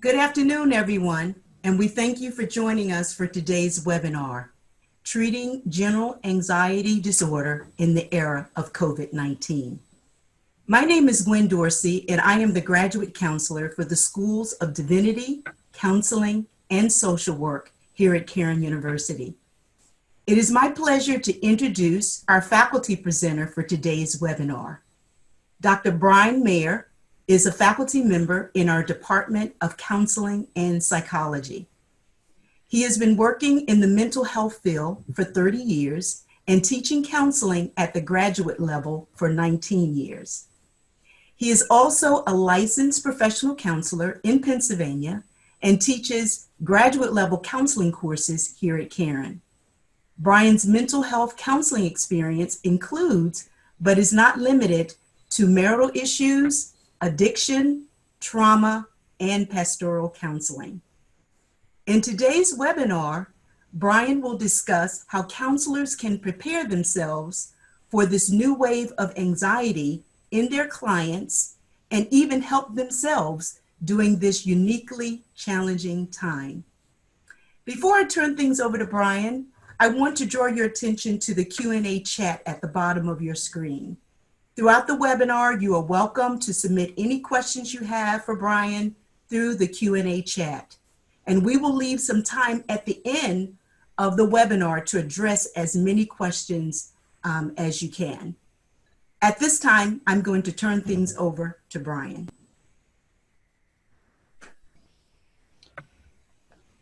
Good afternoon, everyone, and we thank you for joining us for today's webinar, Treating General Anxiety Disorder in the Era of COVID-19. My name is Gwen Dorsey, and I am the graduate counselor for the Schools of Divinity, Counseling, and Social Work here at Cairn University. It is my pleasure to introduce our faculty presenter for today's webinar. Dr. Bryan Maier is a faculty member in our Department of Counseling and Psychology. He has been working in the mental health field for 30 years and teaching counseling at the graduate level for 19 years. He is also a licensed professional counselor in Pennsylvania and teaches graduate level counseling courses here at Cairn. Bryan's mental health counseling experience includes, but is not limited to, marital issues, addiction, trauma, and pastoral counseling. In today's webinar, Bryan will discuss how counselors can prepare themselves for this new wave of anxiety in their clients and even help themselves during this uniquely challenging time. Before I turn things over to Bryan, I want to draw your attention to the Q&A chat at the bottom of your screen. Throughout the webinar, you are welcome to submit any questions you have for Bryan through the Q&A chat. And we will leave some time at the end of the webinar to address as many questions as you can. At this time, I'm going to turn things over to Bryan.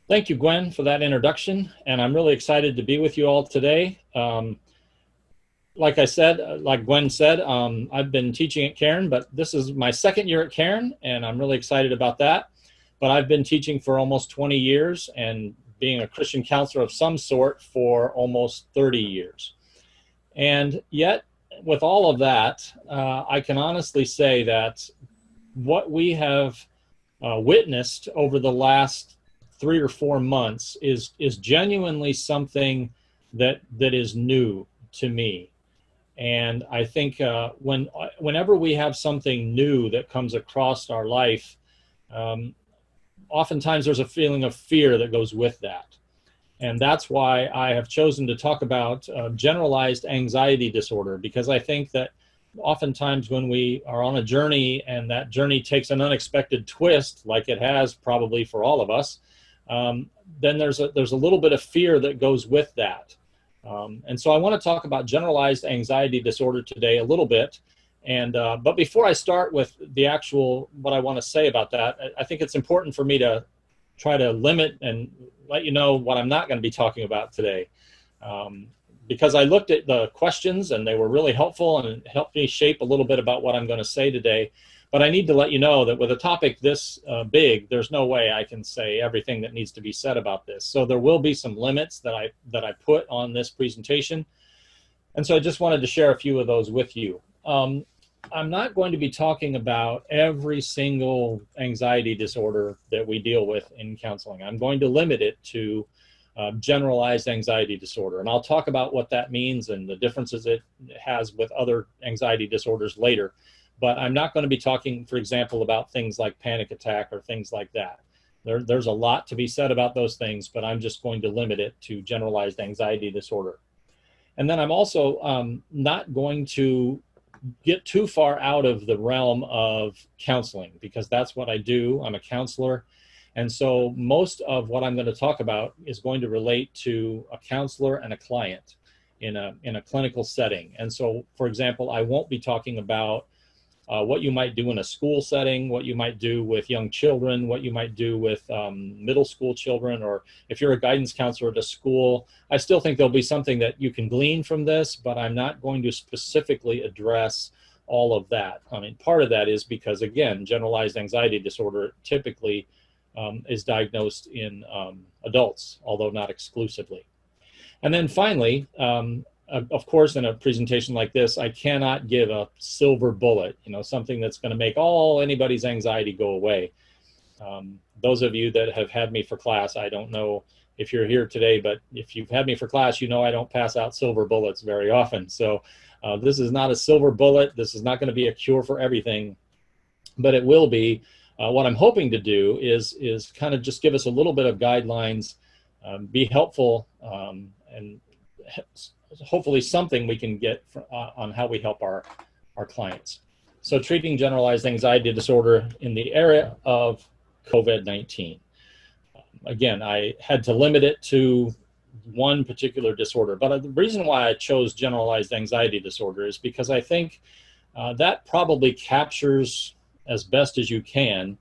Thank you, Gwen, for that introduction. And I'm really excited to be with you all today. Like Gwen said, I've been teaching at Cairn, but this is my second year at Cairn, and I'm really excited about that. But I've been teaching for almost 20 years and being a Christian counselor of some sort for almost 30 years. And yet, with all of that, I can honestly say that what we have witnessed over the last 3 or 4 months is genuinely something that is new to me. And I think whenever we have something new that comes across our life, oftentimes there's a feeling of fear that goes with that. And that's why I have chosen to talk about generalized anxiety disorder, because I think that oftentimes when we are on a journey and that journey takes an unexpected twist, like it has probably for all of us, then there's a little bit of fear that goes with that. And so I want to talk about generalized anxiety disorder today a little bit. And but before I start with the actual what I want to say about that, I think it's important for me to try to limit and let you know what I'm not going to be talking about today. Because I looked at the questions and they were really helpful and helped me shape a little bit about what I'm going to say today. But I need to let you know that with a topic this big, there's no way I can say everything that needs to be said about this. So there will be some limits that I put on this presentation. And so I just wanted to share a few of those with you. I'm not going to be talking about every single anxiety disorder that we deal with in counseling. I'm going to limit it to generalized anxiety disorder. And I'll talk about what that means and the differences it has with other anxiety disorders later. But I'm not going to be talking, for example, about things like panic attack or things like that. There's a lot to be said about those things, but I'm just going to limit it to generalized anxiety disorder. And then I'm also not going to get too far out of the realm of counseling, because that's what I do. I'm a counselor. And so most of what I'm going to talk about is going to relate to a counselor and a client in a clinical setting. And so, for example, I won't be talking about what you might do in a school setting, what you might do with young children, what you might do with middle school children, or if you're a guidance counselor at a school. I still think there'll be something that you can glean from this, but I'm not going to specifically address all of that. I mean, part of that is because, again, generalized anxiety disorder typically is diagnosed in adults, although not exclusively. And then finally, of course, in a presentation like this, I cannot give a silver bullet, something that's going to make anybody's anxiety go away. Those of you that have had me for class, I don't know if you're here today, but if you've had me for class, I don't pass out silver bullets very often. So this is not a silver bullet. This is not going to be a cure for everything, but it will be What I'm hoping to do is kind of just give us a little bit of guidelines, be helpful, and hopefully something we can get on how we help our clients. So treating generalized anxiety disorder in the area of COVID-19. Again, I had to limit it to one particular disorder, but the reason why I chose generalized anxiety disorder is because I think that probably captures as best as you can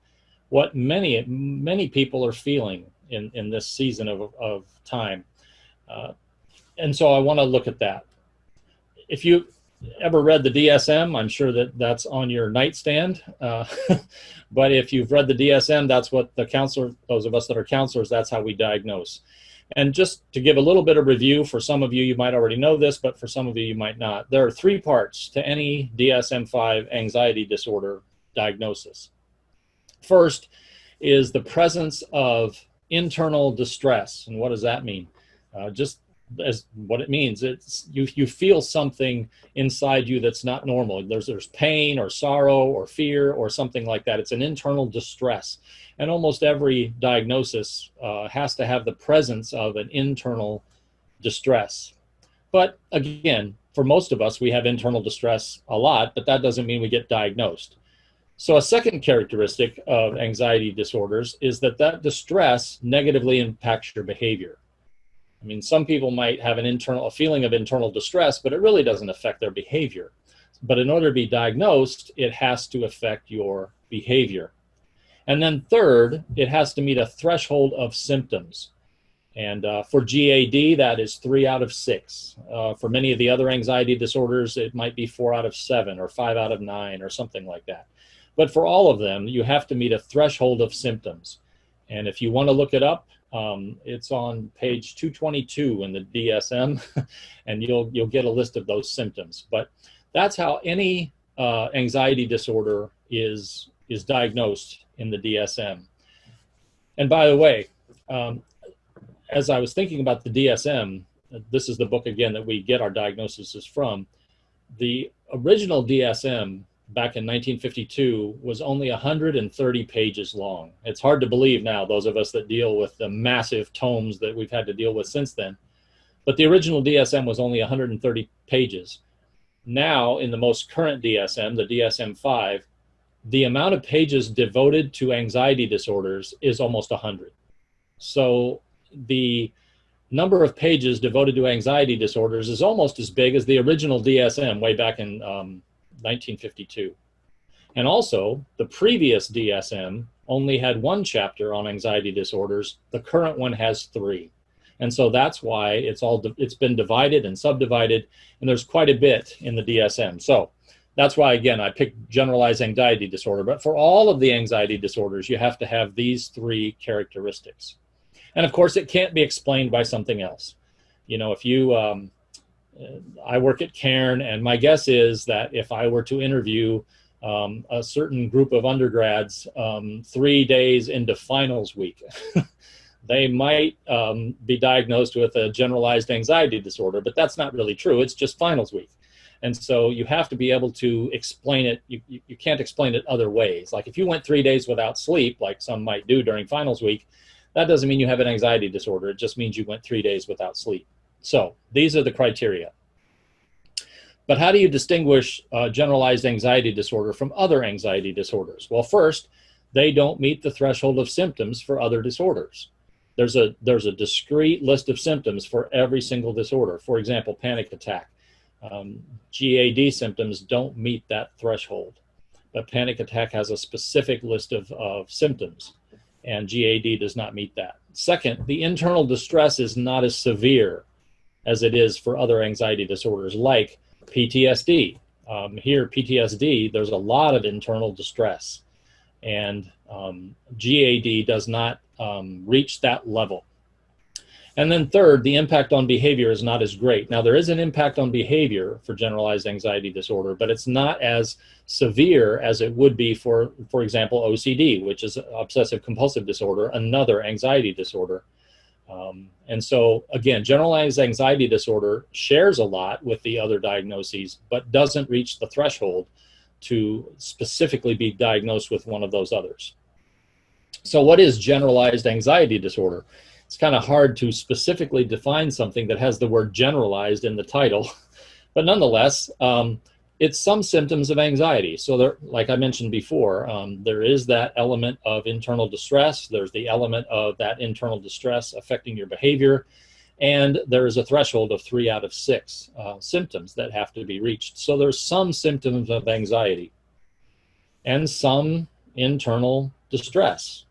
what many people are feeling in this season of time. And so I want to look at that. If you ever read the DSM, I'm sure that that's on your nightstand. But if you've read the DSM, that's what the counselor, those of us that are counselors, that's how we diagnose. And just to give a little bit of review, for some of you, you might already know this, but for some of you, you might not. There are 3 parts to any DSM-5 anxiety disorder diagnosis. First is the presence of internal distress. And what does that mean? Just as what it means, it's you feel something inside you that's not normal. There's pain or sorrow or fear or something like that. It's an internal distress. And almost every diagnosis has to have the presence of an internal distress. But again, for most of us, we have internal distress a lot, but that doesn't mean we get diagnosed. So a second characteristic of anxiety disorders is that distress negatively impacts your behavior. I mean, some people might have a feeling of internal distress, but it really doesn't affect their behavior. But in order to be diagnosed, it has to affect your behavior. And then third, it has to meet a threshold of symptoms. And for GAD, that is 3 out of 6. For many of the other anxiety disorders, it might be 4 out of 7 or 5 out of 9 or something like that. But for all of them, you have to meet a threshold of symptoms. And if you want to look it up, it's on page 222 in the DSM, and you'll get a list of those symptoms. But that's how any anxiety disorder is diagnosed in the DSM. And by the way, as I was thinking about the DSM, this is the book again that we get our diagnoses from. The original DSM back in 1952 was only 130 pages long. It's hard to believe now, those of us that deal with the massive tomes that we've had to deal with since then. But the original DSM was only 130 pages. Now, in the most current DSM, the DSM-5, the amount of pages devoted to anxiety disorders is almost 100. So the number of pages devoted to anxiety disorders is almost as big as the original DSM way back in 1952. And also, the previous DSM only had 1 chapter on anxiety disorders. The current one has 3. And so that's why it's been divided and subdivided, and there's quite a bit in the DSM. So that's why, again, I picked generalized anxiety disorder. But for all of the anxiety disorders, you have to have these 3 characteristics. And of course, it can't be explained by something else. You know, if you, I work at Cairn, and my guess is that if I were to interview a certain group of undergrads 3 days into finals week, they might be diagnosed with a generalized anxiety disorder, but that's not really true. It's just finals week. And so you have to be able to explain it. You can't explain it other ways. Like if you went 3 days without sleep, like some might do during finals week, that doesn't mean you have an anxiety disorder. It just means you went 3 days without sleep. So these are the criteria. But how do you distinguish generalized anxiety disorder from other anxiety disorders? Well, first, they don't meet the threshold of symptoms for other disorders. There's a discrete list of symptoms for every single disorder. For example, panic attack. GAD symptoms don't meet that threshold. But panic attack has a specific list of symptoms, and GAD does not meet that. Second, the internal distress is not as severe as it is for other anxiety disorders like PTSD. Here, PTSD, there's a lot of internal distress, and GAD does not reach that level. And then third, the impact on behavior is not as great. Now, there is an impact on behavior for generalized anxiety disorder, but it's not as severe as it would be for example, OCD, which is obsessive compulsive disorder, another anxiety disorder. And so, again, generalized anxiety disorder shares a lot with the other diagnoses, but doesn't reach the threshold to specifically be diagnosed with one of those others. So what is generalized anxiety disorder? It's kind of hard to specifically define something that has the word generalized in the title, but nonetheless, it's some symptoms of anxiety. So there, like I mentioned before, there is that element of internal distress. There's the element of that internal distress affecting your behavior. And there is a threshold of 3 out of 6 symptoms that have to be reached. So there's some symptoms of anxiety and some internal distress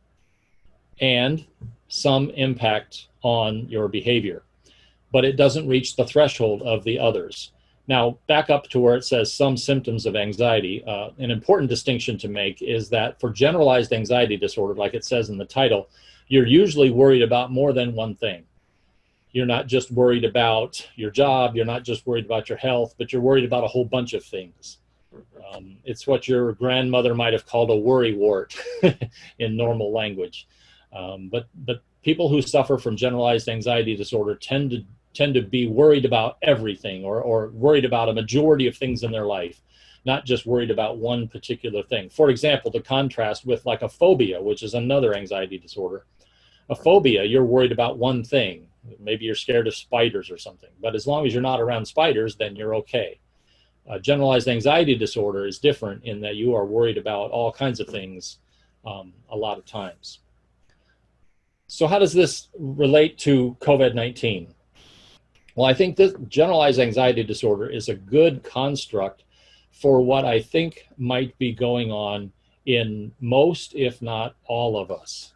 and some impact on your behavior, but it doesn't reach the threshold of the others. Now, back up to where it says some symptoms of anxiety, an important distinction to make is that for generalized anxiety disorder, like it says in the title, you're usually worried about more than one thing. You're not just worried about your job, you're not just worried about your health, but you're worried about a whole bunch of things. It's what your grandmother might have called a worry wart in normal language. But people who suffer from generalized anxiety disorder tend to be worried about everything, or worried about a majority of things in their life, not just worried about one particular thing. For example, to contrast with like a phobia, which is another anxiety disorder. A phobia, you're worried about one thing. Maybe you're scared of spiders or something, but as long as you're not around spiders, then you're okay. Generalized anxiety disorder is different in that you are worried about all kinds of things a lot of times. So how does this relate to COVID-19? Well, I think this generalized anxiety disorder is a good construct for what I think might be going on in most, if not all of us.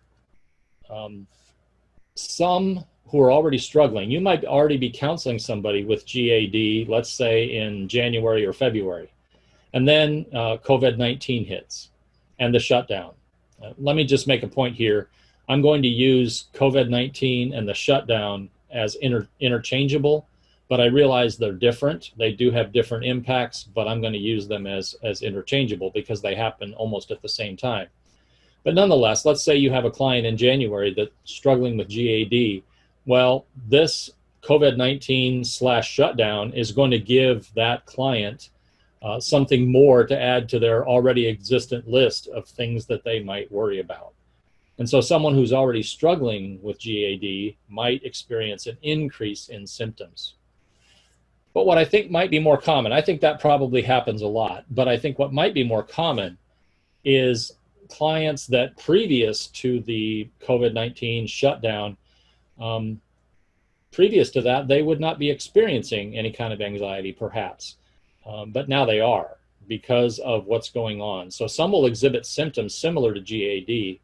Some who are already struggling, you might already be counseling somebody with GAD, let's say in January or February, and then COVID-19 hits and the shutdown. Let me just make a point here. I'm going to use COVID-19 and the shutdown as interchangeable, but I realize they're different. They do have different impacts, but I'm going to use them as interchangeable because they happen almost at the same time. But nonetheless, let's say you have a client in January that's struggling with GAD. Well, this COVID-19/shutdown is going to give that client something more to add to their already existent list of things that they might worry about. And so someone who's already struggling with GAD might experience an increase in symptoms. But what I think might be more common, I think that probably happens a lot, but I think what might be more common is clients that previous to the COVID-19 shutdown, previous to that, they would not be experiencing any kind of anxiety perhaps, but now they are because of what's going on. So some will exhibit symptoms similar to GAD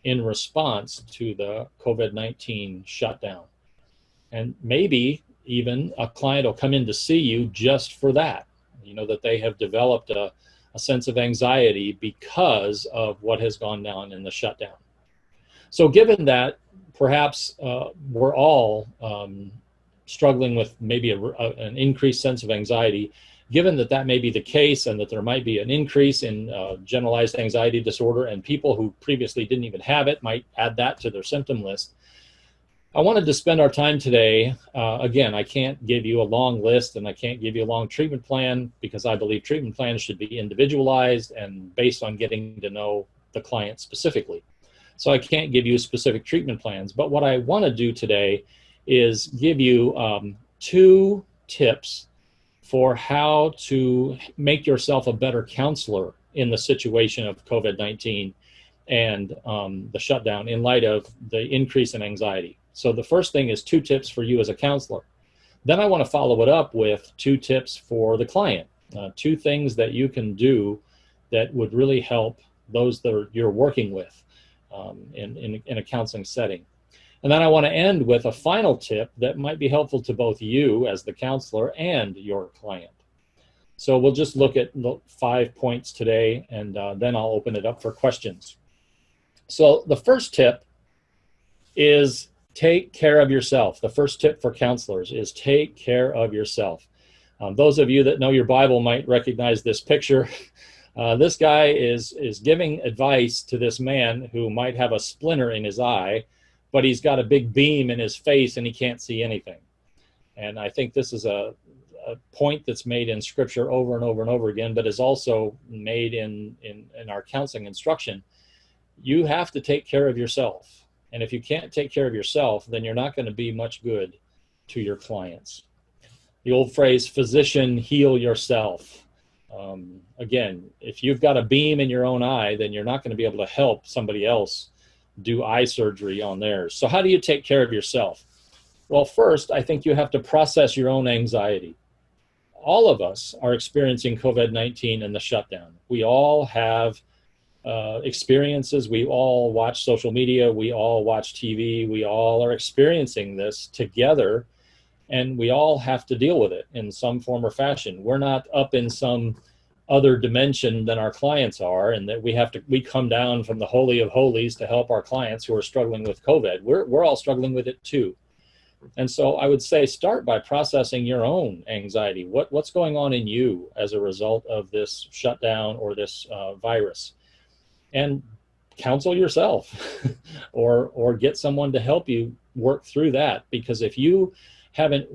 in response to the COVID-19 shutdown. And maybe even a client will come in to see you just for that, that they have developed a sense of anxiety because of what has gone down in the shutdown. So given that perhaps we're all struggling with maybe an increased sense of anxiety, given that that may be the case and that there might be an increase in generalized anxiety disorder, and people who previously didn't even have it might add that to their symptom list, I wanted to spend our time today, again, I can't give you a long list and I can't give you a long treatment plan because I believe treatment plans should be individualized and based on getting to know the client specifically. So I can't give you specific treatment plans, but what I want to do today is give you 2 tips for how to make yourself a better counselor in the situation of COVID-19 and the shutdown in light of the increase in anxiety. So the first thing is 2 tips for you as a counselor. Then I want to follow it up with 2 tips for the client, 2 things that you can do that would really help those that you're working with in a counseling setting. And then I want to end with a final tip that might be helpful to both you as the counselor and your client. So we'll just look at 5 points today, and then I'll open it up for questions. So the first tip is take care of yourself. The first tip for counselors is take care of yourself. Those of you that know your Bible might recognize this picture. This guy is giving advice to this man who might have a splinter in his eye, but he's got a big beam in his face and he can't see anything. And I think this is a point that's made in Scripture over and over and over again, but is also made in our counseling instruction. you have to take care of yourself. And if you can't take care of yourself, then you're not going to be much good to your clients. The old phrase, physician, heal yourself. Again, if you've got a beam in your own eye, then you're not going to be able to help somebody else do eye surgery on theirs. So how do you take care of yourself? Well, first, I think you have to process your own anxiety. All of us are experiencing COVID-19 and the shutdown. We all have experiences. We all watch social media. We all watch TV. We all are experiencing this together, and we all have to deal with it in some form or fashion. We're not up in some other dimension than our clients are, and that we come down from the holy of holies to help our clients who are struggling with COVID. We're all struggling with it too. And so I would say start by processing your own anxiety. What's going on in you as a result of this shutdown or this virus? And counsel yourself or get someone to help you work through that. Because if you haven't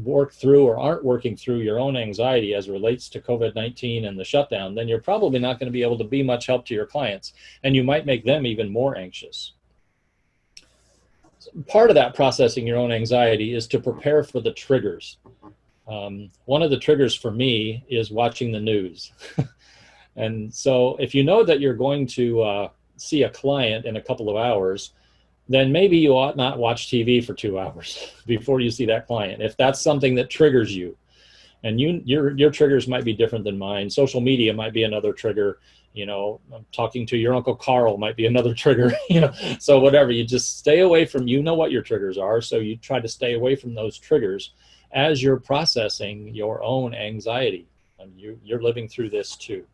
worked through or aren't working through your own anxiety as it relates to COVID-19 and the shutdown, then you're probably not going to be able to be much help to your clients, and you might make them even more anxious. Part of that processing your own anxiety is to prepare for the triggers. One of the triggers for me is watching the news. And so if you know that you're going to see a client in a couple of hours, then maybe you ought not watch TV for 2 hours before you see that client, if that's something that triggers you. And your triggers might be different than mine. Social media might be another trigger. Talking to your Uncle Carl might be another trigger. So whatever, you just stay away from, what your triggers are, so you try to stay away from those triggers as you're processing your own anxiety. And you're living through this too.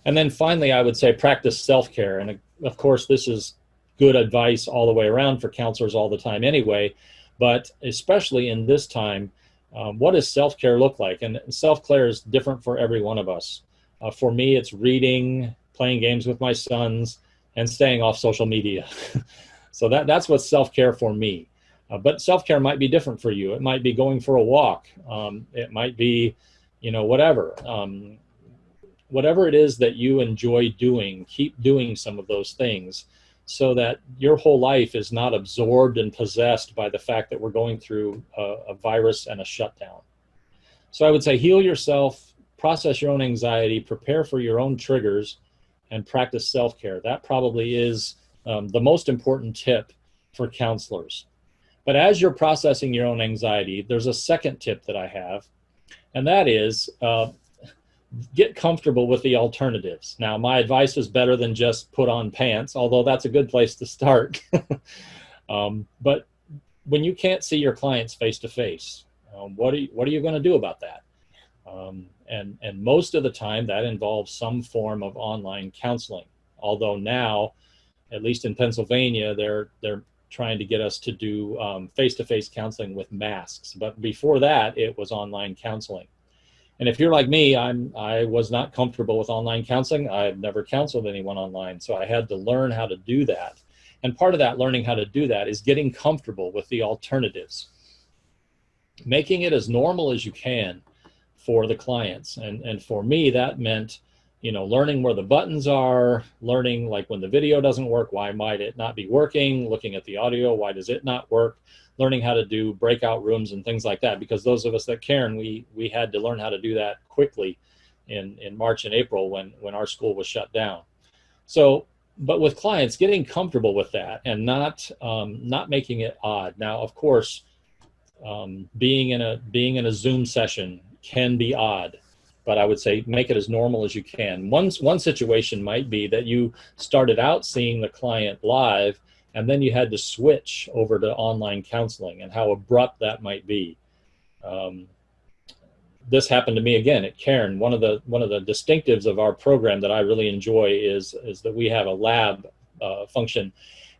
And then finally, I would say practice self-care. And of course, this is good advice all the way around for counselors all the time anyway, but especially in this time, what does self-care look like? And self-care is different for every one of us. For me, it's reading, playing games with my sons, and staying off social media. So that's what's self-care for me. But self-care might be different for you. It might be going for a walk. It might be, whatever. Whatever it is that you enjoy doing, keep doing some of those things so that your whole life is not absorbed and possessed by the fact that we're going through a virus and a shutdown. So I would say heal yourself, process your own anxiety, prepare for your own triggers, and practice self-care. That probably is the most important tip for counselors. But as you're processing your own anxiety, there's a second tip that I have, and that is get comfortable with the alternatives. Now, my advice is better than just put on pants, although that's a good place to start. But when you can't see your clients face to face, what are you going to do about that? And most of the time that involves some form of online counseling. Although now, at least in Pennsylvania, they're trying to get us to do face-to-face counseling with masks. But before that, it was online counseling. And if you're like me, I was not comfortable with online counseling. I've never counseled anyone online, so I had to learn how to do that. And part of that learning how to do that is getting comfortable with the alternatives, making it as normal as you can for the clients. And for me, that meant, learning where the buttons are, learning like when the video doesn't work, why might it not be working, looking at the audio, why does it not work, learning how to do breakout rooms and things like that, because those of us that can, we had to learn how to do that quickly in March and April when our school was shut down. So, but with clients, getting comfortable with that and not making it odd. Now, of course, being in a Zoom session can be odd, but I would say make it as normal as you can. One situation might be that you started out seeing the client live, and then you had to switch over to online counseling, and how abrupt that might be. This happened to me again at Cairn. One of the distinctives of our program that I really enjoy is that we have a lab function,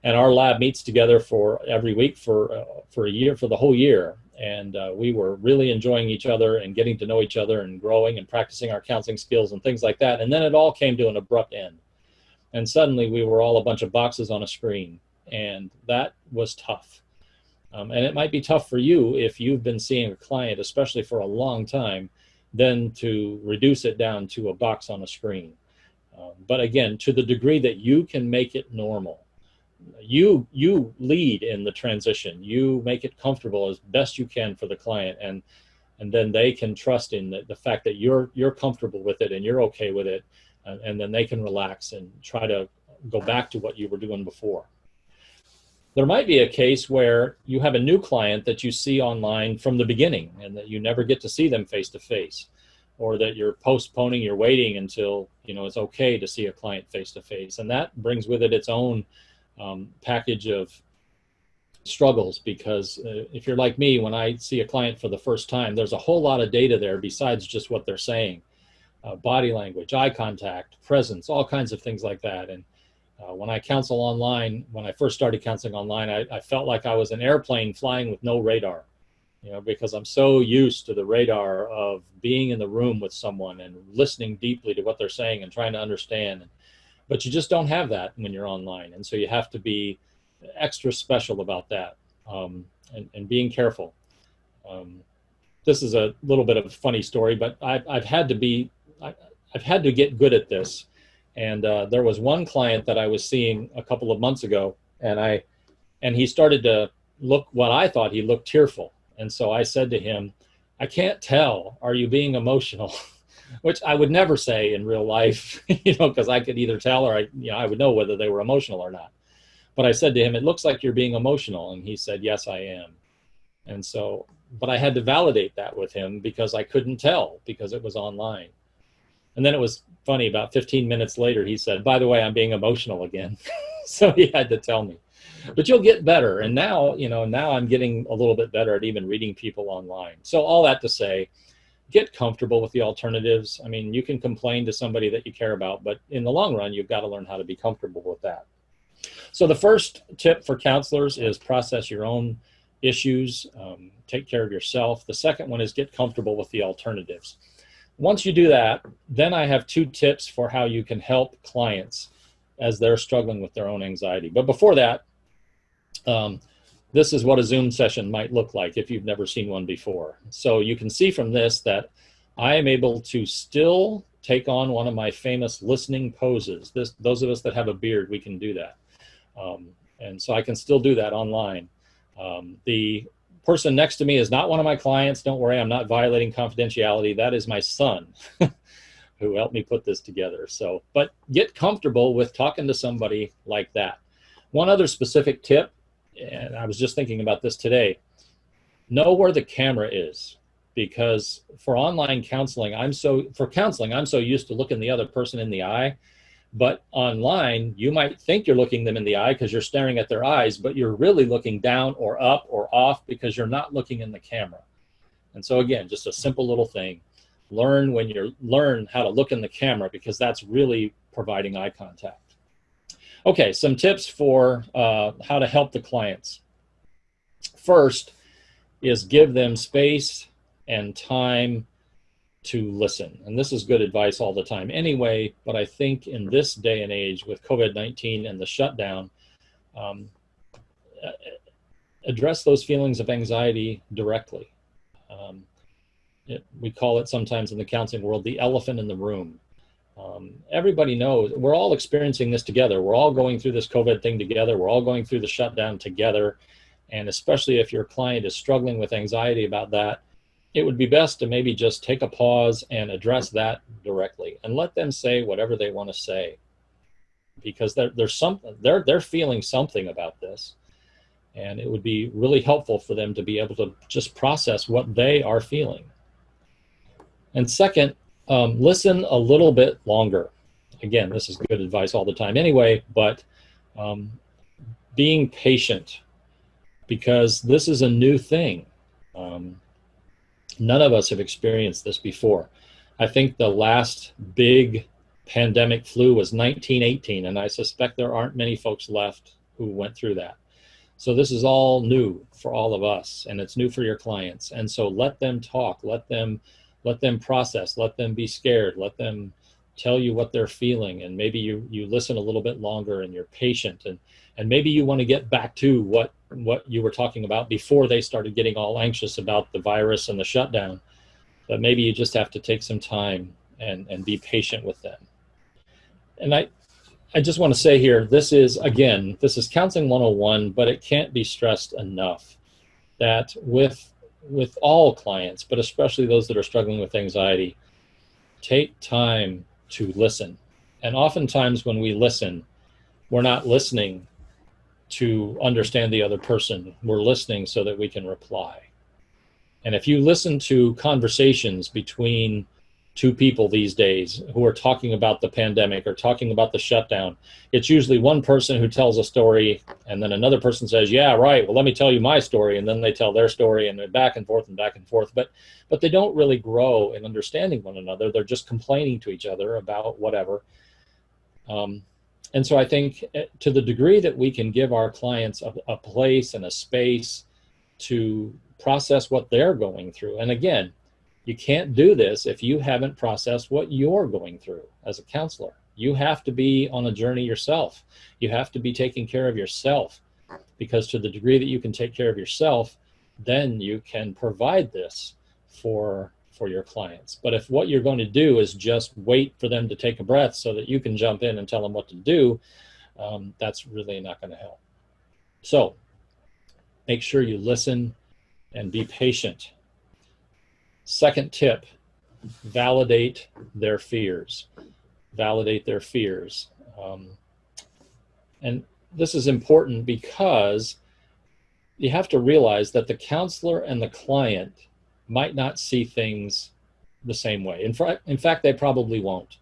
and our lab meets together for every week for a year, for the whole year. And we were really enjoying each other and getting to know each other and growing and practicing our counseling skills and things like that. And then it all came to an abrupt end. And suddenly we were all a bunch of boxes on a screen. And that was tough. And it might be tough for you if you've been seeing a client, especially for a long time, then to reduce it down to a box on a screen. But again, to the degree that you can make it normal, you lead in the transition. You make it comfortable as best you can for the client, and then they can trust in the fact that you're comfortable with it and you're okay with it, and then they can relax and try to go back to what you were doing before. There might be a case where you have a new client that you see online from the beginning and that you never get to see them face to face, or that you're postponing, you're waiting until it's okay to see a client face to face, and that brings with it its own package of struggles, because if you're like me, when I see a client for the first time, there's a whole lot of data there besides just what they're saying. Body language, eye contact, presence, all kinds of things like that. And when I counsel online, when I first started counseling online, I felt like I was an airplane flying with no radar, because I'm so used to the radar of being in the room with someone and listening deeply to what they're saying and trying to understand. But you just don't have that when you're online. And so you have to be extra special about that, and being careful. This is a little bit of a funny story, but I've had to get good at this. And there was one client that I was seeing a couple of months ago, and he started to look what I thought he looked tearful. And so I said to him, "I can't tell, are you being emotional?" Which I would never say in real life, because I could either tell or I would know whether they were emotional or not. But I said to him, "It looks like you're being emotional." And he said, "Yes, I am." And so, but I had to validate that with him because I couldn't tell because it was online. And then it was funny, about 15 minutes later, he said, "By the way, I'm being emotional again." So he had to tell me. But you'll get better. And now, now I'm getting a little bit better at even reading people online. So all that to say, get comfortable with the alternatives. I mean, you can complain to somebody that you care about, but in the long run, you've got to learn how to be comfortable with that. So the first tip for counselors is process your own issues, take care of yourself. The second one is get comfortable with the alternatives. Once you do that, then I have 2 tips for how you can help clients as they're struggling with their own anxiety. But before that, this is what a Zoom session might look like if you've never seen one before. So you can see from this that I am able to still take on one of my famous listening poses. Those of us that have a beard, we can do that. And so I can still do that online. The person next to me is not one of my clients. Don't worry, I'm not violating confidentiality. That is my son who helped me put this together. So, but get comfortable with talking to somebody like that. One other specific tip, and I was just thinking about this today, know where the camera is, because for online counseling, I'm so used to looking the other person in the eye. But online, you might think you're looking them in the eye because you're staring at their eyes, but you're really looking down or up or off because you're not looking in the camera. And so again, just a simple little thing. Learn how to look in the camera, because that's really providing eye contact. Okay, some tips for how to help the clients. First is give them space and time to listen. And this is good advice all the time anyway, but I think in this day and age with COVID-19 and the shutdown, address those feelings of anxiety directly. We call it sometimes in the counseling world the elephant in the room. Everybody knows we're all experiencing this together. We're all going through this COVID thing together. We're all going through the shutdown together. And especially if your client is struggling with anxiety about that, it would be best to maybe just take a pause and address that directly and let them say whatever they want to say, because they're feeling something about this, and it would be really helpful for them to be able to just process what they are feeling. And second, listen a little bit longer. Again, this is good advice all the time anyway, but being patient, because this is a new thing. None of us have experienced this before. I think the last big pandemic flu was 1918, and I suspect there aren't many folks left who went through that. So this is all new for all of us, and it's new for your clients. And so let them talk, let them process, let them be scared, let them tell you what they're feeling, and maybe you listen a little bit longer and you're patient, and maybe you want to get back to what you were talking about before they started getting all anxious about the virus and the shutdown. But maybe you just have to take some time and be patient with them. And I just want to say here, this is Counseling 101, but it can't be stressed enough that with all clients, but especially those that are struggling with anxiety, take time to listen. And oftentimes when we listen, we're not listening to understand the other person. We're listening so that we can reply. And if you listen to conversations between two people these days who are talking about the pandemic or talking about the shutdown, it's usually one person who tells a story and then another person says, yeah, right, well, let me tell you my story. And then they tell their story and they're back and forth and back and forth. But they don't really grow in understanding one another. They're just complaining to each other about whatever. And so I think to the degree that we can give our clients a place and a space to process what they're going through. And again, you can't do this if you haven't processed what you're going through as a counselor. You have to be on a journey yourself. You have to be taking care of yourself, because to the degree that you can take care of yourself, then you can provide this for your clients. But if what you're going to do is just wait for them to take a breath so that you can jump in and tell them what to do, that's really not going to help. So make sure you listen and be patient. Second tip, validate their fears. Validate their fears. And this is important because you have to realize that the counselor and the client might not see things the same way. In fact, they probably won't.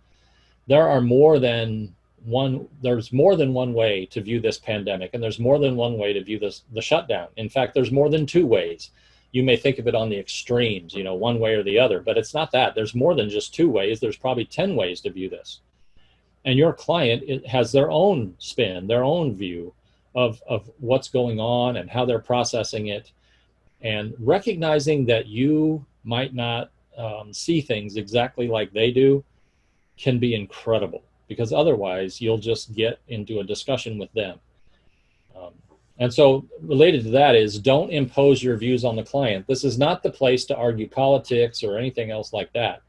There's more than one way to view this pandemic, and there's more than one way to view the shutdown. In fact, there's more than two ways. You may think of it on the extremes, one way or the other, but it's not that. There's more than just two ways. There's probably 10 ways to view this. And your client has their own spin, their own view of what's going on and how they're processing it. And recognizing that you might not see things exactly like they do can be incredible, because otherwise you'll just get into a discussion with them. And so related to that is, don't impose your views on the client. This is not the place to argue politics or anything else like that,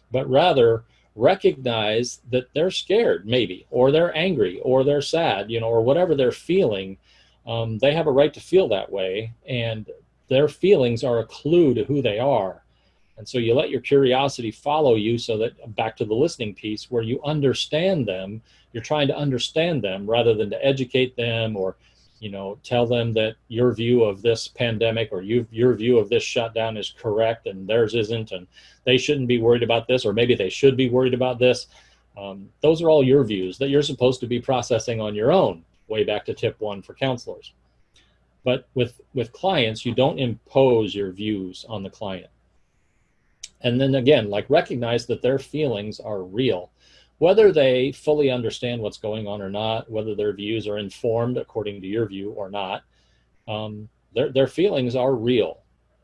but rather recognize that they're scared maybe, or they're angry, or they're sad, or whatever they're feeling. They have a right to feel that way, and their feelings are a clue to who they are. And so you let your curiosity follow you, so that, back to the listening piece, where you understand them, you're trying to understand them rather than to educate them or tell them that your view of this pandemic or your view of this shutdown is correct and theirs isn't, and they shouldn't be worried about this, or maybe they should be worried about this. Those are all your views that you're supposed to be processing on your own, way back to tip 1 for counselors. But with clients, you don't impose your views on the client. And then again, recognize that their feelings are real. Whether they fully understand what's going on or not, whether their views are informed according to your view or not, their feelings are real.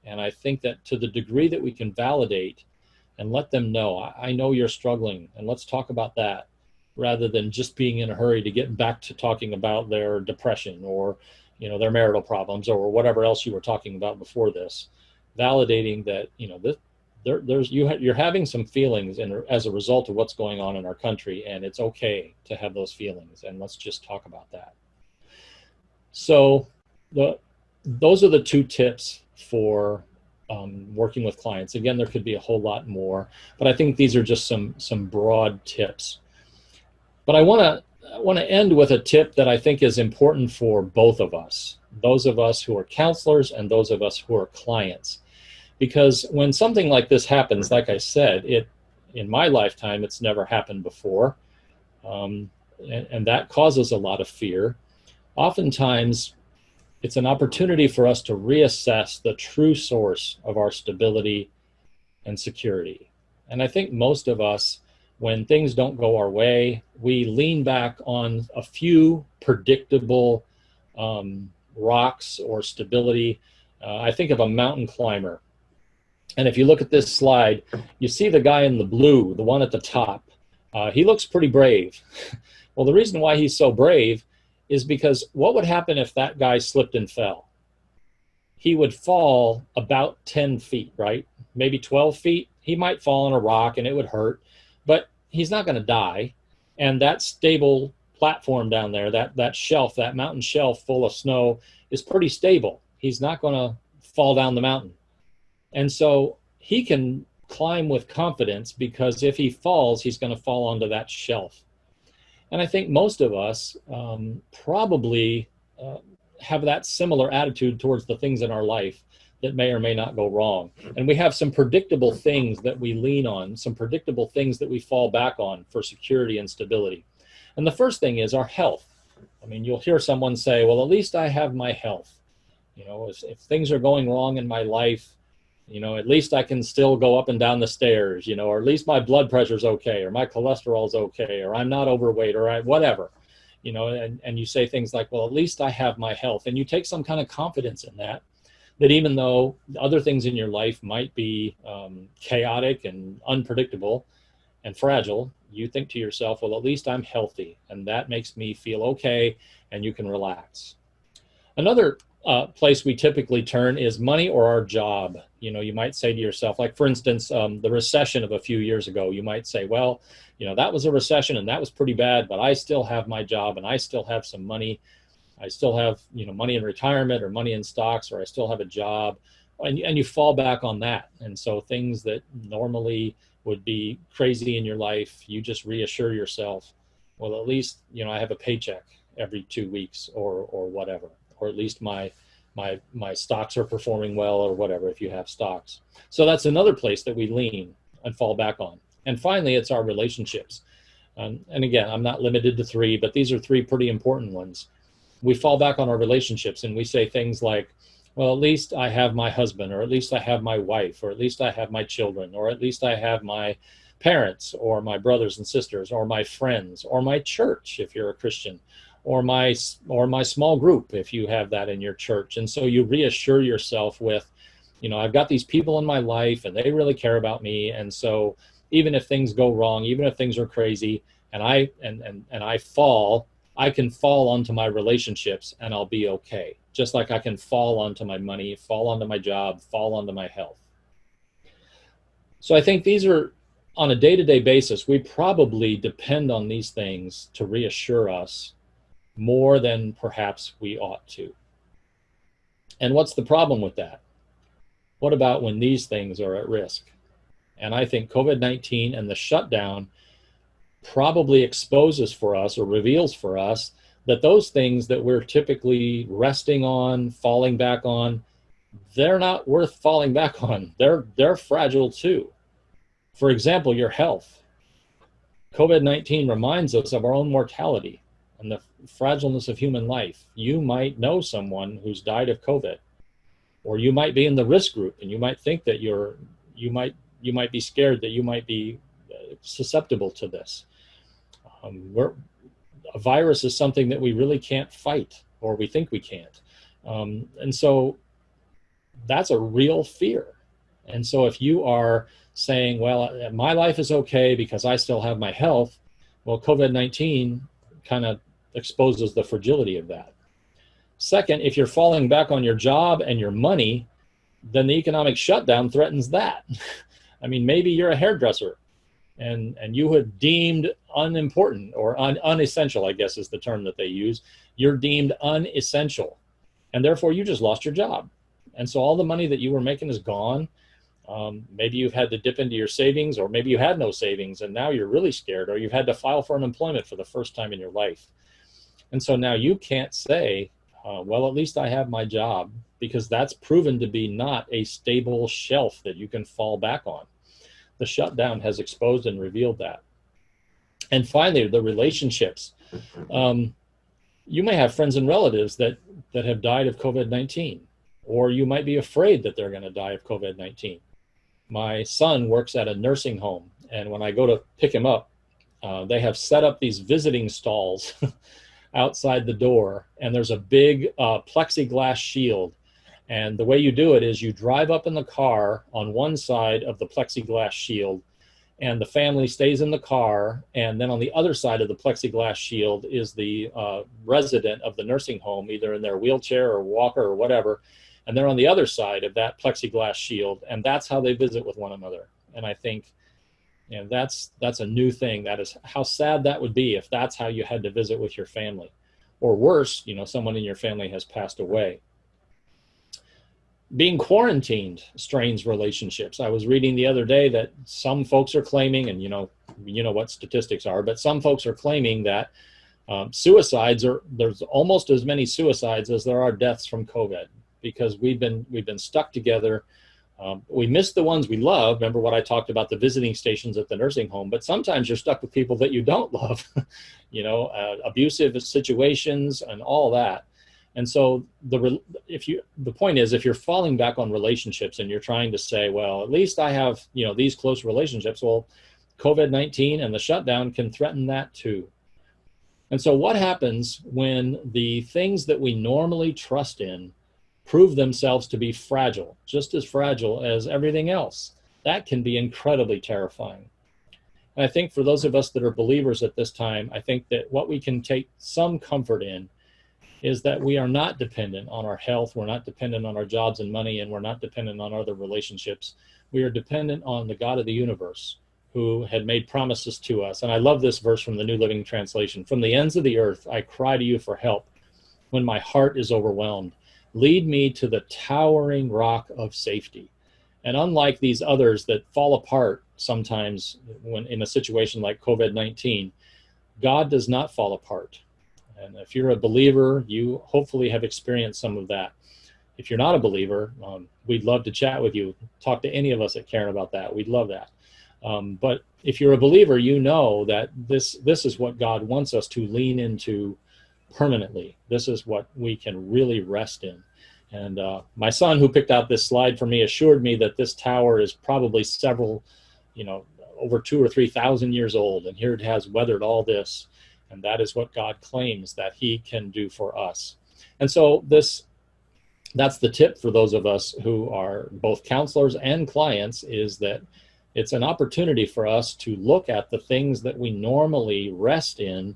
And I think that to the degree that we can validate and let them know, I know you're struggling, and let's talk about that, rather than just being in a hurry to get back to talking about their depression or their marital problems or whatever else you were talking about before this. Validating that you're having some feelings as a result of what's going on in our country, and it's okay to have those feelings, and let's just talk about that. So those are the 2 tips for working with clients. Again, there could be a whole lot more, but I think these are just some broad tips. But I want to end with a tip that I think is important for both of us, those of us who are counselors and those of us who are clients. Because when something like this happens, like I said, in my lifetime, it's never happened before. And that causes a lot of fear. Oftentimes, it's an opportunity for us to reassess the true source of our stability and security. And I think most of us, when things don't go our way, we lean back on a few predictable rocks or stability. I think of a mountain climber. And if you look at this slide, you see the guy in the blue, the one at the top. He looks pretty brave. Well, the reason why he's so brave is because what would happen if that guy slipped and fell? He would fall about 10 feet, right? Maybe 12 feet. He might fall on a rock and it would hurt, but he's not going to die. And that stable platform down there, that shelf, that mountain shelf full of snow, is pretty stable. He's not going to fall down the mountain. And so he can climb with confidence, because if he falls, he's going to fall onto that shelf. And I think most of us probably have that similar attitude towards the things in our life that may or may not go wrong. And we have some predictable things that we lean on, some predictable things that we fall back on for security and stability. And the first thing is our health. I mean, you'll hear someone say, well, at least I have my health. You know, if things are going wrong in my life, you know, at least I can still go up and down the stairs, you know, or at least my blood pressure's okay, or my cholesterol's okay, or I'm not overweight, or whatever, you know, and you say things like, well, at least I have my health. And you take some kind of confidence in that even though other things in your life might be chaotic and unpredictable and fragile, you think to yourself, well, at least I'm healthy, and that makes me feel okay, and you can relax. Another place we typically turn is money or our job. You know, you might say to yourself, like, for instance, the recession of a few years ago, you might say, well, you know, that was a recession and that was pretty bad, but I still have my job and I still have some money. I still have, you know, money in retirement or money in stocks, or I still have a job, and you fall back on that. And so things that normally would be crazy in your life, you just reassure yourself, well, at least, you know, I have a paycheck every 2 weeks or whatever, or at least my stocks are performing well, or whatever, if you have stocks. So that's another place that we lean and fall back on. And finally, it's our relationships. And again, I'm not limited to 3, but these are 3 pretty important ones. We fall back on our relationships and we say things like, well, at least I have my husband, or at least I have my wife, or at least I have my children, or at least I have my parents, or my brothers and sisters, or my friends, or my church, if you're a Christian, or my small group, if you have that in your church. And so you reassure yourself with, you know, I've got these people in my life and they really care about me. And so even if things go wrong, even if things are crazy, and I fall, I can fall onto my relationships and I'll be okay. Just like I can fall onto my money, fall onto my job, fall onto my health. So I think these are, on a day-to-day basis, we probably depend on these things to reassure us more than perhaps we ought to. And what's the problem with that? What about when these things are at risk? And I think COVID-19 and the shutdown probably exposes for us, or reveals for us, that those things that we're typically resting on, falling back on, they're not worth falling back on. They're fragile too. For example, your health. COVID-19 reminds us of our own mortality and the fragileness of human life. You might know someone who's died of COVID, or you might be in the risk group, and you might think that you might be scared that you might be susceptible to this. A virus is something that we really can't fight, or we think we can't. And so that's a real fear. And so if you are saying, well, my life is okay because I still have my health, well, COVID-19 kind of exposes the fragility of that. Second, if you're falling back on your job and your money, then the economic shutdown threatens that. I mean, maybe you're a hairdresser and you had deemed unimportant, or unessential, I guess is the term that they use. You're deemed unessential, and therefore you just lost your job. And so all the money that you were making is gone. Maybe you've had to dip into your savings, or maybe you had no savings and now you're really scared, or you've had to file for unemployment for the first time in your life. And so now you can't say, well, at least I have my job, because that's proven to be not a stable shelf that you can fall back on. The shutdown has exposed and revealed that. And finally, the relationships. You may have friends and relatives that have died of COVID-19, or you might be afraid that they're going to die of COVID-19. My son works at a nursing home, and when I go to pick him up, they have set up these visiting stalls outside the door, and there's a big plexiglass shield. And the way you do it is you drive up in the car on one side of the plexiglass shield, and the family stays in the car. And then on the other side of the plexiglass shield is the resident of the nursing home, either in their wheelchair or walker or whatever. And they're on the other side of that plexiglass shield. And that's how they visit with one another. And I think And that's a new thing. That is how sad that would be if that's how you had to visit with your family. Or worse, someone in your family has passed away. Being quarantined strains relationships. I was reading the other day that some folks are claiming, and you know what statistics are, but some folks are claiming that there's almost as many suicides as there are deaths from COVID, because we've been stuck together. We miss the ones we love. Remember what I talked about, the visiting stations at the nursing home, but sometimes you're stuck with people that you don't love, abusive situations and all that. And so the point is, if you're falling back on relationships and you're trying to say, well, at least I have, these close relationships, well, COVID-19 and the shutdown can threaten that too. And so what happens when the things that we normally trust in prove themselves to be fragile, just as fragile as everything else? That can be incredibly terrifying. And I think for those of us that are believers at this time, I think that what we can take some comfort in is that we are not dependent on our health, we're not dependent on our jobs and money, and we're not dependent on other relationships. We are dependent on the God of the universe, who had made promises to us. And I love this verse from the New Living Translation. From the ends of the earth, I cry to you for help when my heart is overwhelmed. Lead me to the towering rock of safety. And unlike these others that fall apart sometimes when in a situation like COVID-19, God does not fall apart. And if you're a believer, you hopefully have experienced some of that. If you're not a believer, we'd love to chat with you. Talk to any of us at Cairn about that. We'd love that. But if you're a believer, you know that this is what God wants us to lean into permanently. This is what we can really rest in. And my son, who picked out this slide for me, assured me that this tower is probably several, over 2,000 or 3,000 years old. And here it has weathered all this. And that is what God claims that he can do for us. And so that's the tip for those of us who are both counselors and clients, is that it's an opportunity for us to look at the things that we normally rest in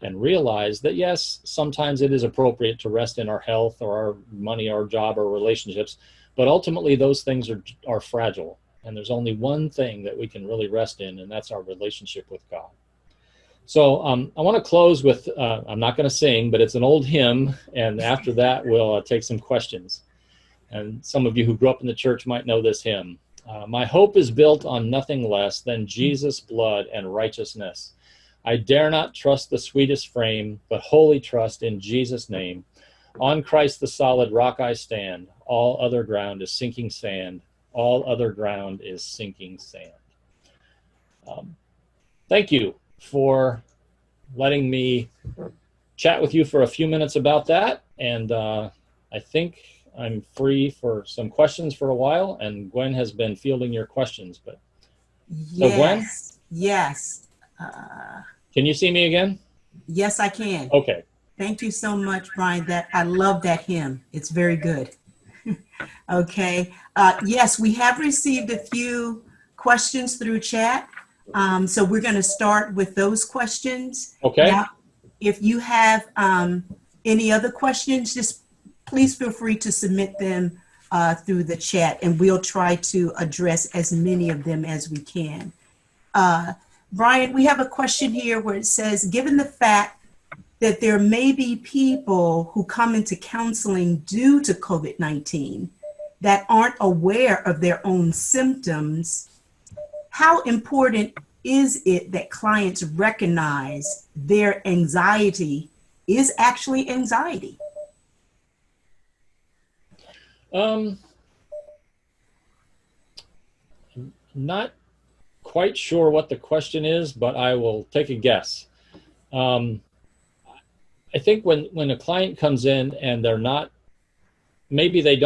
and realize that, yes, sometimes it is appropriate to rest in our health or our money, our job, or relationships, but ultimately those things are fragile. And there's only one thing that we can really rest in, and that's our relationship with God. So I want to close with, I'm not going to sing, but it's an old hymn, and after that we'll take some questions. And some of you who grew up in the church might know this hymn. My hope is built on nothing less than Jesus' blood and righteousness. I dare not trust the sweetest frame, but wholly trust in Jesus' name. On Christ the solid rock I stand. All other ground is sinking sand. All other ground is sinking sand. Thank you for letting me chat with you for a few minutes about that. And I think I'm free for some questions for a while, and Gwen has been fielding your questions. But so Gwen? Yes. Can you see me again? Yes, I can. Okay. Thank you so much, Bryan. I love that hymn. It's very good. Okay. Yes, we have received a few questions through chat. So we're going to start with those questions. Okay. Now, if you have any other questions, just please feel free to submit them through the chat, and we'll try to address as many of them as we can. Bryan, we have a question here where it says, given the fact that there may be people who come into counseling due to COVID-19 that aren't aware of their own symptoms, how important is it that clients recognize their anxiety is actually anxiety? Not quite sure what the question is, but I will take a guess. I think when a client comes in and they're not, maybe they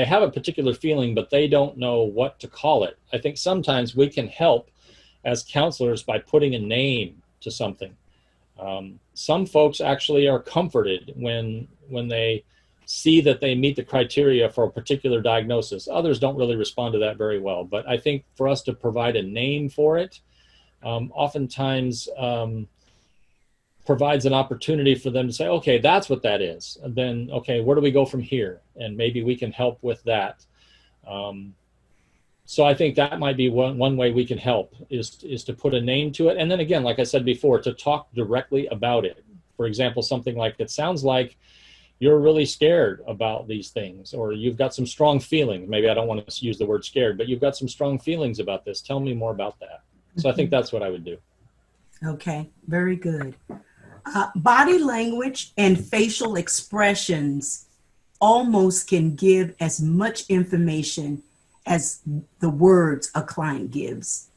have a particular feeling, but they don't know what to call it. I think sometimes we can help as counselors by putting a name to something. Some folks actually are comforted when they see that they meet the criteria for a particular diagnosis. Others don't really respond to that very well. But I think for us to provide a name for it, oftentimes provides an opportunity for them to say, okay, that's what that is. And then, okay, where do we go from here? And maybe we can help with that. So I think that might be one way we can help is to put a name to it. And then again, like I said before, to talk directly about it. For example, something like, it sounds like you're really scared about these things, or you've got some strong feelings. Maybe I don't want to use the word scared, but you've got some strong feelings about this. Tell me more about that. So I think that's what I would do. Okay, very good. Body language and facial expressions almost can give as much information as the words a client gives.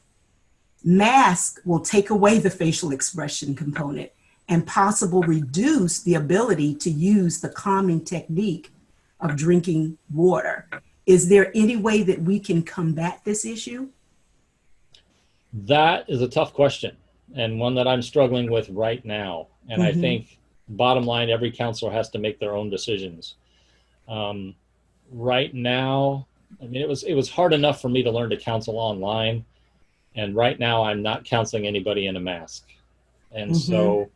Mask will take away the facial expression component and possibly reduce the ability to use the calming technique of drinking water. Is there any way that we can combat this issue? That is a tough question, and one that I'm struggling with right now. And I think, bottom line, every counselor has to make their own decisions. Right now, I mean, it was hard enough for me to learn to counsel online, and right now I'm not counseling anybody in a mask. And so,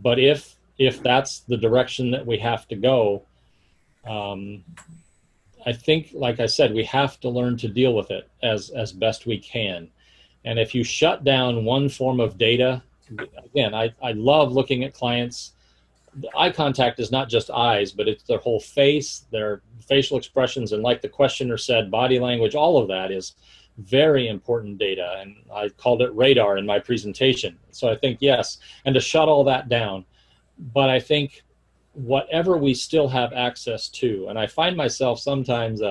but if that's the direction that we have to go, I think, like I said, we have to learn to deal with it as best we can. And if you shut down one form of data, again, I love looking at clients. Eye contact is not just eyes, but it's their whole face, their facial expressions, and like the questioner said, body language, all of that is very important data. And I called it radar in my presentation. So I think, yes, and to shut all that down. But I think whatever we still have access to, and I find myself sometimes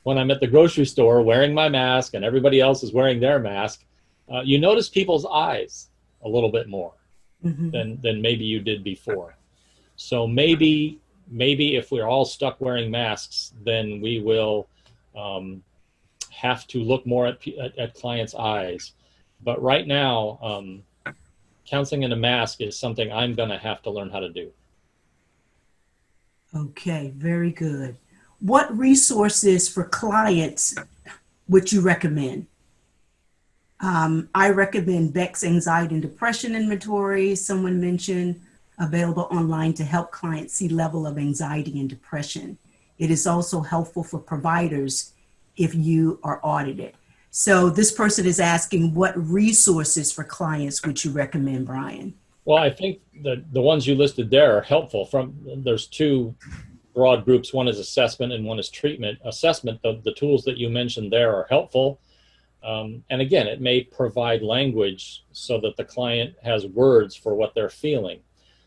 when I'm at the grocery store wearing my mask and everybody else is wearing their mask, you notice people's eyes a little bit more than maybe you did before. So maybe if we're all stuck wearing masks, then we will have to look more at clients' eyes. But right now, counseling in a mask is something I'm going to have to learn how to do. Okay, very good. What resources for clients would you recommend? I recommend Beck's Anxiety and Depression Inventory. Someone mentioned available online to help clients see level of anxiety and depression. It is also helpful for providers if you are audited. So this person is asking, what resources for clients would you recommend, Bryan? Well, I think the ones you listed there are helpful. There's two broad groups. One is assessment and one is treatment. Assessment, the tools that you mentioned there are helpful. And again, it may provide language so that the client has words for what they're feeling.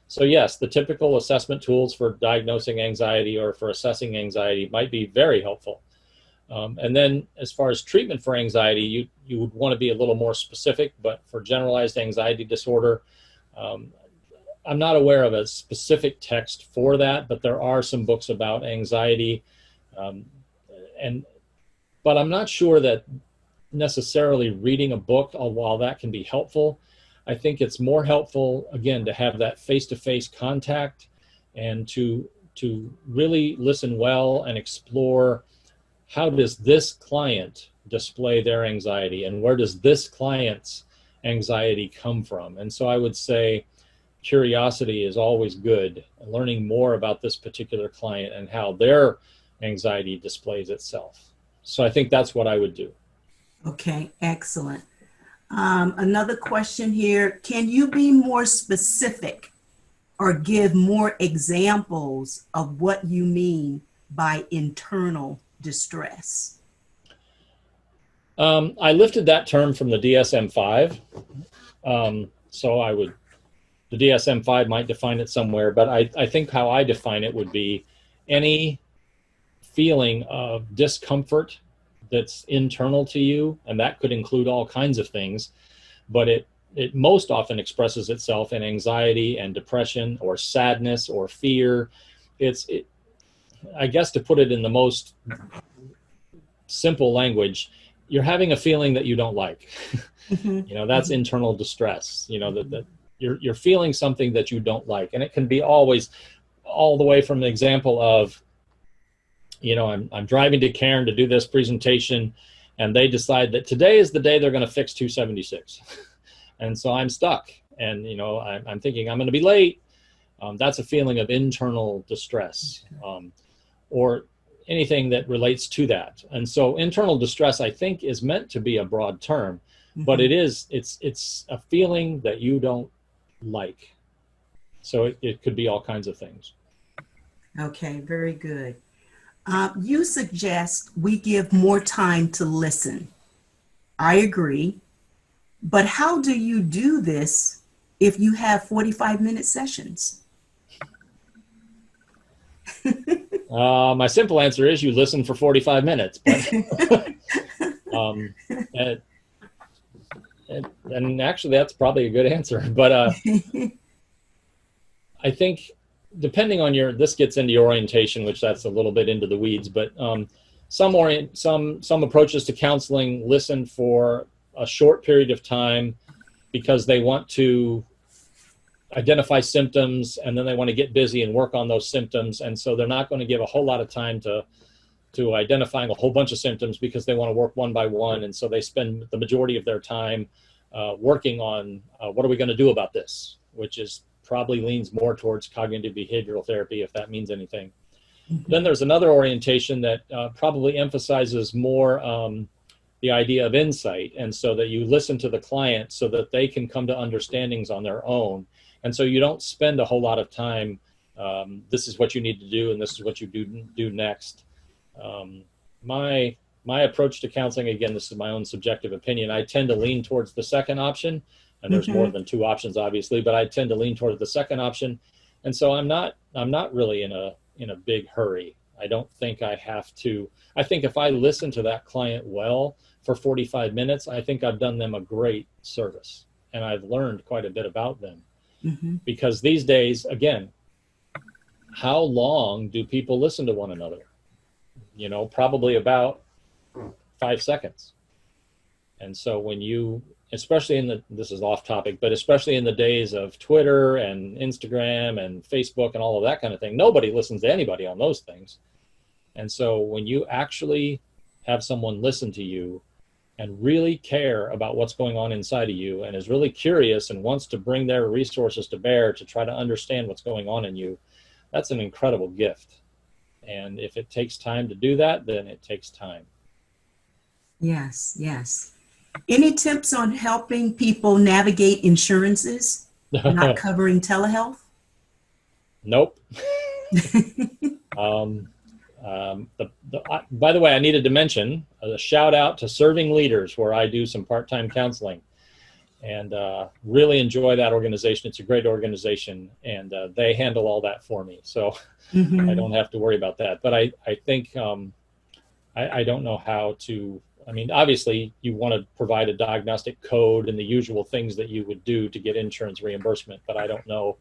So yes, the typical assessment tools for diagnosing anxiety or for assessing anxiety might be very helpful. And then as far as treatment for anxiety, you would want to be a little more specific, but for generalized anxiety disorder, I'm not aware of a specific text for that, but there are some books about anxiety. But I'm not sure that necessarily reading a book, while that can be helpful, I think it's more helpful, again, to have that face-to-face contact and to really listen well and explore, how does this client display their anxiety and where does this client's anxiety come from? And so I would say curiosity is always good, learning more about this particular client and how their anxiety displays itself. So I think that's what I would do. Okay, excellent. Another question here. Can you be more specific or give more examples of what you mean by internal distress? I lifted that term from the DSM-5. So the DSM-5 might define it somewhere, but I think how I define it would be any feeling of discomfort that's internal to you, and that could include all kinds of things, but it most often expresses itself in anxiety and depression or sadness or fear. I guess to put it in the most simple language, you're having a feeling that you don't like. That's internal distress. That you're feeling something that you don't like, and it can be always all the way from the example of, I'm driving to Cairn to do this presentation, and they decide that today is the day they're going to fix 276. And so I'm stuck, and, I'm thinking I'm going to be late. That's a feeling of internal distress. Or anything that relates to that. And so internal distress, I think, is meant to be a broad term, but it's a feeling that you don't like. So it could be all kinds of things. Okay, very good. You suggest we give more time to listen. I agree. But how do you do this if you have 45-minute sessions? My simple answer is you listen for 45 minutes. But and actually, that's probably a good answer. But I think depending on this gets into your orientation, which that's a little bit into the weeds, but some approaches to counseling listen for a short period of time because they want to identify symptoms and then they want to get busy and work on those symptoms. And so they're not going to give a whole lot of time to identifying a whole bunch of symptoms because they want to work one by one. And so they spend the majority of their time working on what are we going to do about this, which is probably leans more towards cognitive behavioral therapy, if that means anything. Then there's another orientation that probably emphasizes more the idea of insight, and so that you listen to the client so that they can come to understandings on their own. And so you don't spend a whole lot of time, this is what you need to do and this is what you do next. My approach to counseling, again, this is my own subjective opinion, I tend to lean towards the second option. And there's more than two options, obviously, but I tend to lean toward the second option. And so I'm not really in a big hurry. I don't think I have to. I think if I listen to that client well for 45 minutes, I think I've done them a great service. And I've learned quite a bit about them. Because these days, again, how long do people listen to one another? You know, probably about 5 seconds. And so when you, especially this is off topic, but especially in the days of Twitter and Instagram and Facebook and all of that kind of thing, nobody listens to anybody on those things. And so when you actually have someone listen to you and really care about what's going on inside of you and is really curious and wants to bring their resources to bear to try to understand what's going on in you, that's an incredible gift. And if it takes time to do that, then it takes time. Yes, yes. Any tips on helping people navigate insurances not covering telehealth? Nope. By the way, I needed to mention a shout out to Serving Leaders, where I do some part-time counseling, and really enjoy that organization. It's a great organization, and they handle all that for me, so I don't have to worry about that. But I think I don't know how to. I mean, obviously, you want to provide a diagnostic code and the usual things that you would do to get insurance reimbursement, but I don't know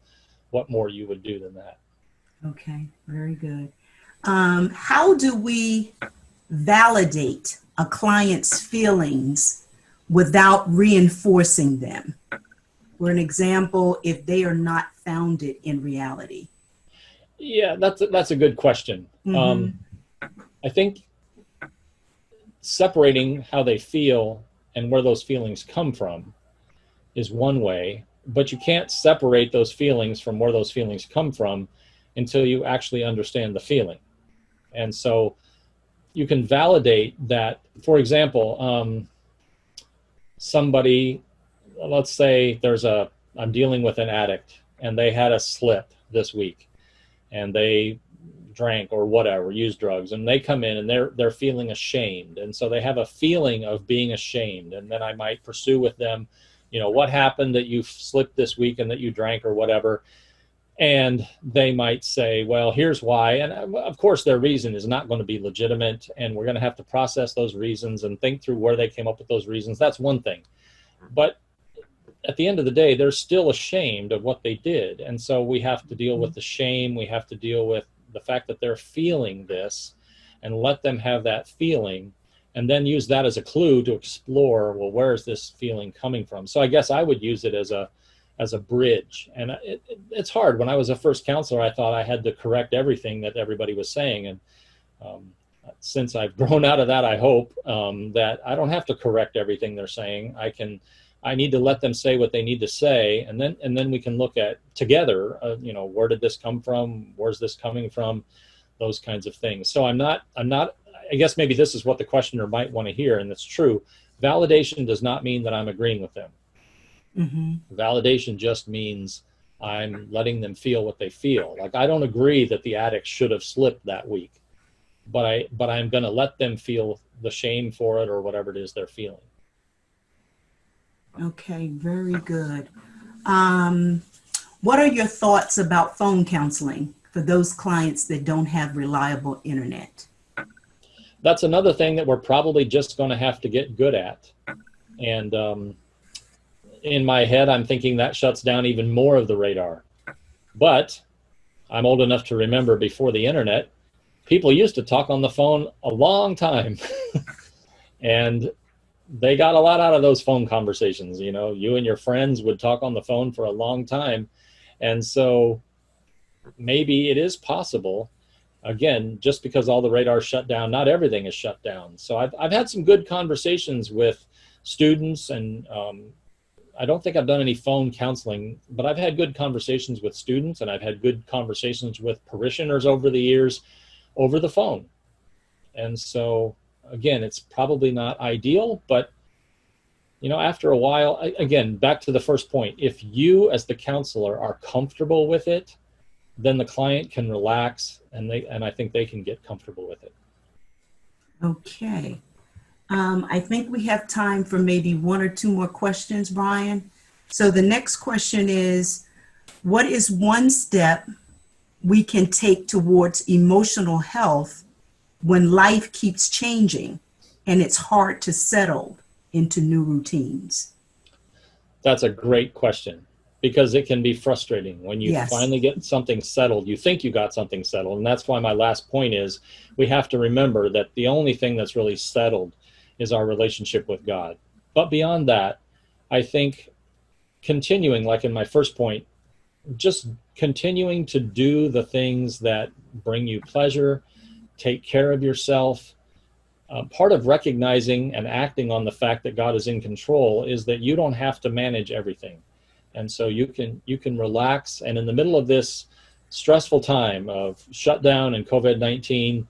what more you would do than that. Okay, very good. How do we validate a client's feelings without reinforcing them? For an example, if they are not founded in reality. Yeah, that's a good question. I think separating how they feel and where those feelings come from is one way, but you can't separate those feelings from where those feelings come from until you actually understand the feeling. And so you can validate that. For example, somebody, let's say I'm dealing with an addict and they had a slip this week and they drank or whatever, used drugs, and they come in and they're feeling ashamed. And so they have a feeling of being ashamed. And then I might pursue with them, you know, what happened that you slipped this week and that you drank or whatever. And they might say, well, here's why. And of course, their reason is not going to be legitimate. And we're going to have to process those reasons and think through where they came up with those reasons. That's one thing. But at the end of the day, they're still ashamed of what they did. And so we have to deal with the shame. We have to deal with the fact that they're feeling this and let them have that feeling, and then use that as a clue to explore, well, where is this feeling coming from? So I guess I would use it as a bridge. And it's hard. When I was a first counselor, I thought I had to correct everything that everybody was saying. And since I've grown out of that, I hope that I don't have to correct everything they're saying. I need to let them say what they need to say. And then we can look at together, you know, where did this come from? Where's this coming from? those kinds of things. So I'm not, I guess maybe this is what the questioner might want to hear, and it's true. Validation does not mean that I'm agreeing with them. Validation just means I'm letting them feel what they feel. Like, I don't agree that the addict should have slipped that week, but I'm going to let them feel the shame for it or whatever it is they're feeling. Okay, very good. What are your thoughts about phone counseling for those clients that don't have reliable internet? That's another thing that we're probably just going to have to get good at. And in my head, I'm thinking that shuts down even more of the radar. But I'm old enough to remember before the internet, people used to talk on the phone a long time. And they got a lot out of those phone conversations. You know, you and your friends would talk on the phone for a long time. And so maybe it is possible. Again, just because all the radar is shut down, not everything is shut down. So I've had some good conversations with students, and I don't think I've done any phone counseling, but I've had good conversations with students, and I've had good conversations with parishioners over the years over the phone. And so, again, it's probably not ideal, but you know, after a while, again, back to the first point, if you as the counselor are comfortable with it, then the client can relax, and I think they can get comfortable with it. Okay. I think we have time for maybe one or two more questions, Bryan. So the next question is, what is one step we can take towards emotional health when life keeps changing and it's hard to settle into new routines? That's a great question, because it can be frustrating when you Yes. finally get something settled. You think you got something settled. And that's why my last point is we have to remember that the only thing that's really settled is our relationship with God. But beyond that, I think continuing, like in my first point, just continuing to do the things that bring you pleasure, take care of yourself. Part of recognizing and acting on the fact that God is in control is that you don't have to manage everything. And so you can relax. And in the middle of this stressful time of shutdown and COVID-19,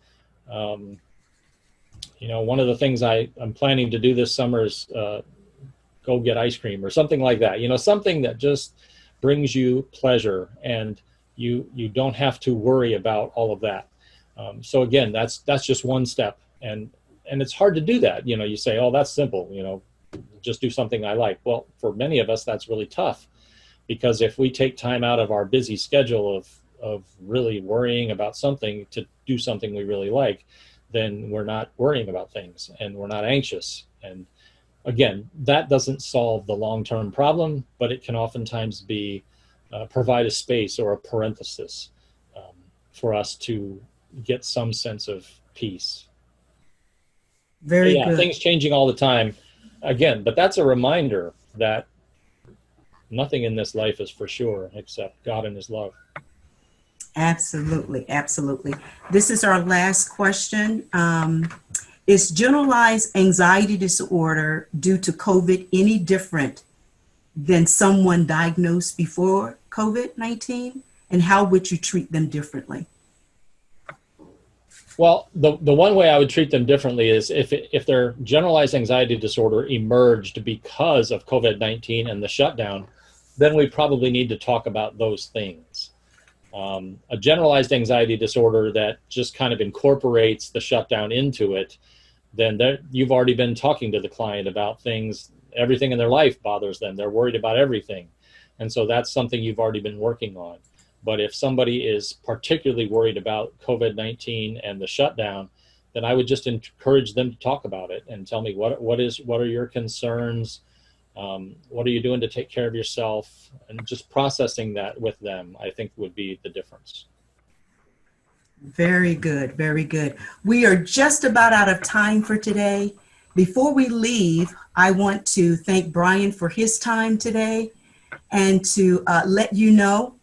you know, one of the things I'm planning to do this summer is go get ice cream or something like that. You know, something that just brings you pleasure, and you don't have to worry about all of that. So again, that's just one step, and it's hard to do that. You know, you say, oh, that's simple, you know, just do something I like. Well, for many of us, that's really tough, because if we take time out of our busy schedule of really worrying about something to do something we really like, then we're not worrying about things and we're not anxious. And again, that doesn't solve the long-term problem, but it can oftentimes be provide a space or a parenthesis for us to get some sense of peace. Very Yeah, good. things changing all the time. Again, but that's a reminder that nothing in this life is for sure except God and his love. Absolutely, absolutely. This is our last question. Is generalized anxiety disorder due to COVID any different than someone diagnosed before COVID-19? And how would you treat them differently? Well, the one way I would treat them differently is if their generalized anxiety disorder emerged because of COVID-19 and the shutdown, then we probably need to talk about those things. A generalized anxiety disorder that just kind of incorporates the shutdown into it, then you've already been talking to the client about things, everything in their life bothers them. They're worried about everything. And so that's something you've already been working on. But if somebody is particularly worried about COVID-19 and the shutdown, then I would just encourage them to talk about it and tell me what are your concerns, what are you doing to take care of yourself, and just processing that with them, I think, would be the difference. Very good, very good. We are just about out of time for today. Before we leave, I want to thank Bryan for his time today, and to let you know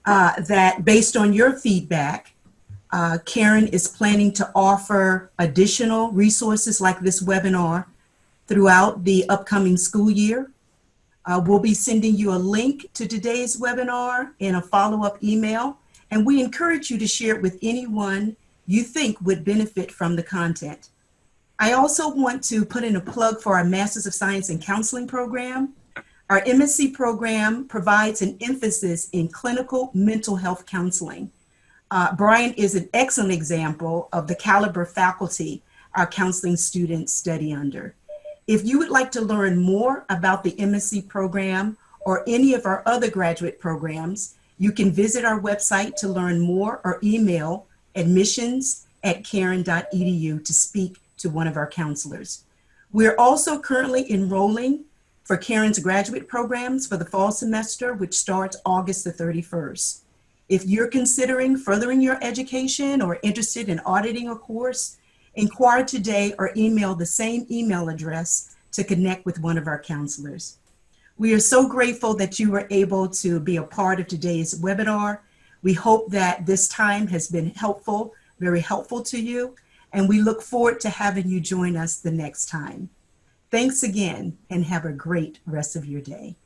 that based on your feedback, Karen is planning to offer additional resources like this webinar throughout the upcoming school year. We'll be sending you a link to today's webinar in a follow-up email, and we encourage you to share it with anyone you think would benefit from the content. I also want to put in a plug for our Masters of Science in Counseling program. Our MSc program provides an emphasis in clinical mental health counseling. Bryan is an excellent example of the caliber faculty our counseling students study under. If you would like to learn more about the MSc program or any of our other graduate programs, you can visit our website to learn more or email admissions@cairn.edu to speak to one of our counselors. We're also currently enrolling for Cairn's graduate programs for the fall semester, which starts August the 31st. If you're considering furthering your education or interested in auditing a course, inquire today or email the same email address to connect with one of our counselors. We are so grateful that you were able to be a part of today's webinar. We hope that this time has been helpful, very helpful to you, and we look forward to having you join us the next time. Thanks again, and have a great rest of your day.